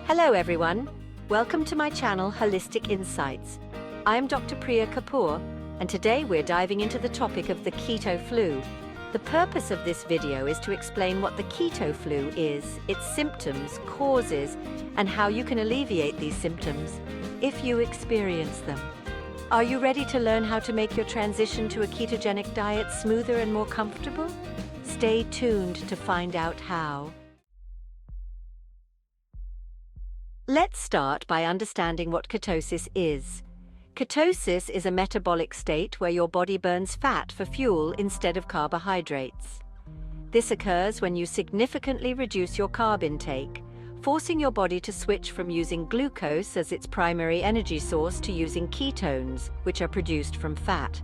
Hello everyone, welcome to my channel Holistic Insights. I'm Dr. Priya Kapoor, and today we're diving into the topic of the keto flu. The purpose of this video is to explain what the keto flu is, its symptoms, causes, and how you can alleviate these symptoms if you experience them. Are you ready to learn how to make your transition to a ketogenic diet smoother and more comfortable? Stay tuned to find out how. Let's start by understanding what ketosis is. Ketosis is a metabolic state where your body burns fat for fuel instead of carbohydrates. This occurs when you significantly reduce your carb intake, forcing your body to switch from using glucose as its primary energy source to using ketones, which are produced from fat.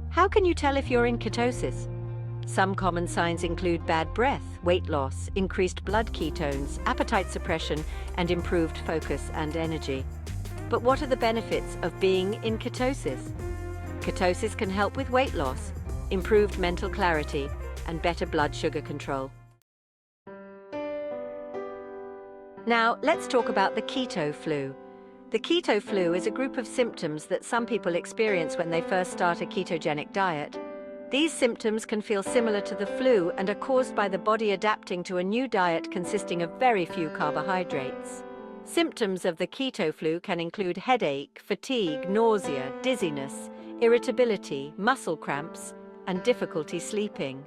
How can you tell if you're in ketosis? Some common signs include bad breath, weight loss, increased blood ketones, appetite suppression, and improved focus and energy. But what are the benefits of being in ketosis? Ketosis can help with weight loss, improved mental clarity, and better blood sugar control. Now, let's talk about the keto flu. The keto flu is a group of symptoms that some people experience when they first start a ketogenic diet. These symptoms can feel similar to the flu and are caused by the body adapting to a new diet consisting of very few carbohydrates. Symptoms of the keto flu can include headache, fatigue, nausea, dizziness, irritability, muscle cramps, and difficulty sleeping.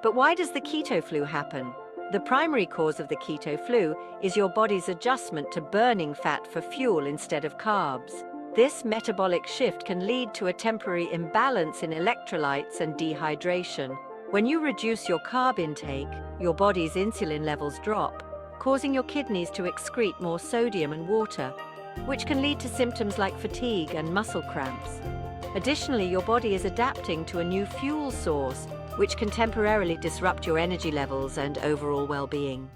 But why does the keto flu happen? The primary cause of the keto flu is your body's adjustment to burning fat for fuel instead of carbs. This metabolic shift can lead to a temporary imbalance in electrolytes and dehydration. When you reduce your carb intake, your body's insulin levels drop, causing your kidneys to excrete more sodium and water, which can lead to symptoms like fatigue and muscle cramps. Additionally, your body is adapting to a new fuel source, which can temporarily disrupt your energy levels and overall well-being.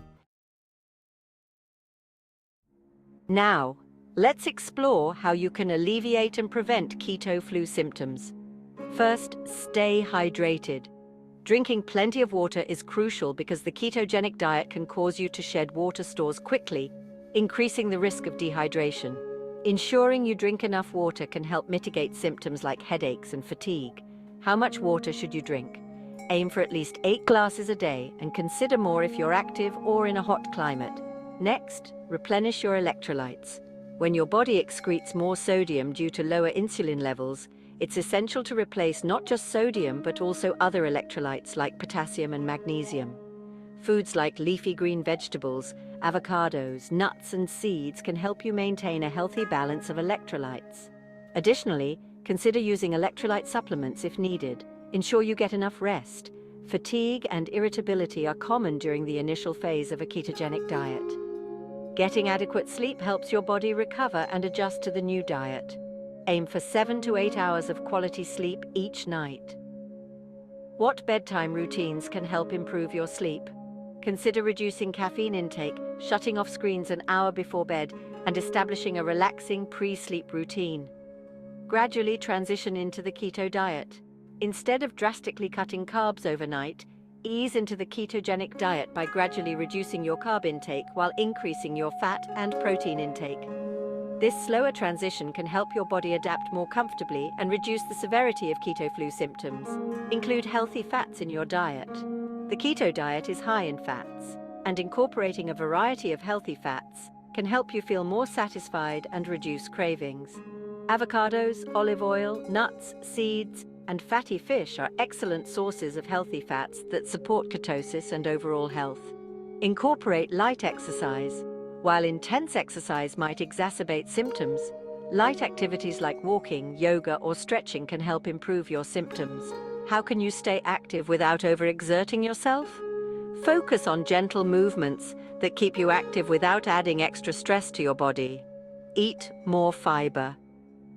Now, let's explore how you can alleviate and prevent keto flu symptoms. First, stay hydrated. Drinking plenty of water is crucial because the ketogenic diet can cause you to shed water stores quickly, increasing the risk of dehydration. Ensuring you drink enough water can help mitigate symptoms like headaches and fatigue. How much water should you drink? Aim for at least 8 glasses a day and consider more if you're active or in a hot climate. Next, replenish your electrolytes. When your body excretes more sodium due to lower insulin levels, it's essential to replace not just sodium but also other electrolytes like potassium and magnesium. Foods like leafy green vegetables, avocados, nuts and seeds can help you maintain a healthy balance of electrolytes. Additionally, consider using electrolyte supplements if needed. Ensure you get enough rest. Fatigue and irritability are common during the initial phase of a ketogenic diet. Getting adequate sleep helps your body recover and adjust to the new diet. Aim for 7 to 8 hours of quality sleep each night. What bedtime routines can help improve your sleep? Consider reducing caffeine intake, shutting off screens an hour before bed, and establishing a relaxing pre-sleep routine. Gradually transition into the keto diet. Instead of drastically cutting carbs overnight, ease into the ketogenic diet by gradually reducing your carb intake while increasing your fat and protein intake. This slower transition can help your body adapt more comfortably and reduce the severity of keto flu symptoms. Include healthy fats in your diet. The keto diet is high in fats, and incorporating a variety of healthy fats can help you feel more satisfied and reduce cravings. Avocados, olive oil, nuts, seeds, and fatty fish are excellent sources of healthy fats that support ketosis and overall health. Incorporate light exercise. While intense exercise might exacerbate symptoms, light activities like walking, yoga, or stretching can help improve your symptoms. How can you stay active without overexerting yourself? Focus on gentle movements that keep you active without adding extra stress to your body. Eat more fiber.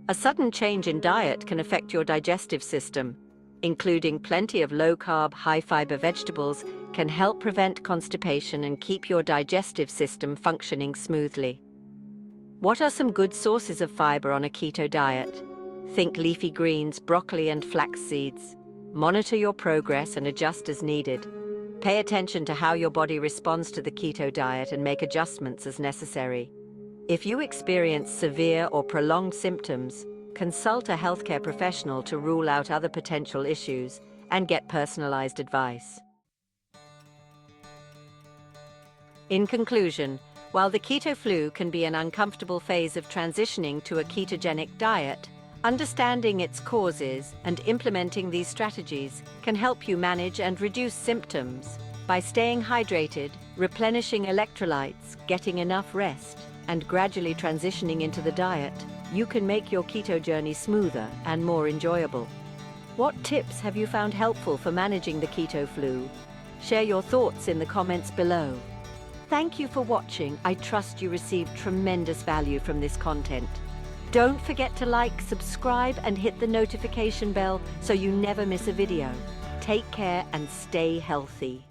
A sudden change in diet can affect your digestive system. Including plenty of low-carb, high-fiber vegetables can help prevent constipation and keep your digestive system functioning smoothly. What are some good sources of fiber on a keto diet? Think leafy greens, broccoli, and flax seeds. Monitor your progress and adjust as needed. Pay attention to how your body responds to the keto diet and make adjustments as necessary. If you experience severe or prolonged symptoms, consult a healthcare professional to rule out other potential issues and get personalized advice. In conclusion, while the keto flu can be an uncomfortable phase of transitioning to a ketogenic diet, understanding its causes and implementing these strategies can help you manage and reduce symptoms. By staying hydrated, replenishing electrolytes, getting enough rest, and gradually transitioning into the diet, you can make your keto journey smoother and more enjoyable. What tips have you found helpful for managing the keto flu? Share your thoughts in the comments below. Thank you for watching. I trust you received tremendous value from this content. Don't forget to like, subscribe, and hit the notification bell so you never miss a video. Take care and stay healthy.